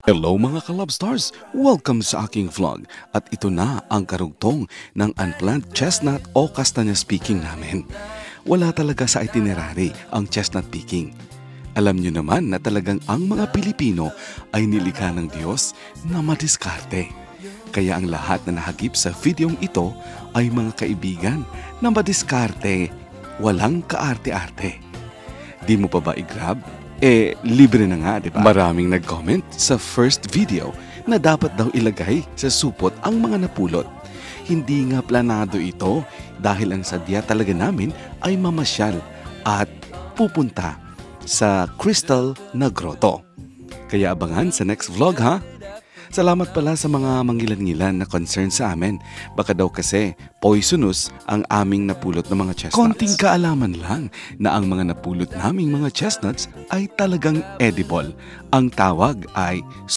Hello mga ka-Love Stars! Welcome sa aking vlog at ito na ang karugtong ng unplanned chestnut o kastanya picking namin. Wala talaga sa itinerary ang chestnut picking. Alam nyo naman na talagang ang mga Pilipino ay nilikha ng Diyos na madiskarte. Kaya ang lahat na nahagip sa videong ito ay mga kaibigan na madiskarte, walang kaarte-arte. Di mo pa ba i-grab? Libre na nga, di ba? Maraming nag-comment sa first video na dapat daw ilagay sa supot ang mga napulot. Hindi nga planado ito dahil ang sadya talaga namin ay mamasyal at pupunta sa Crystal na Grotto. Kaya abangan sa next vlog ha! Salamat pala sa mga manggilan-ngilan na concern sa amin. Baka daw kasi poisonous ang aming napulot ng mga chestnuts. Konting kaalaman lang na ang mga napulot naming mga chestnuts ay talagang edible. Ang tawag ay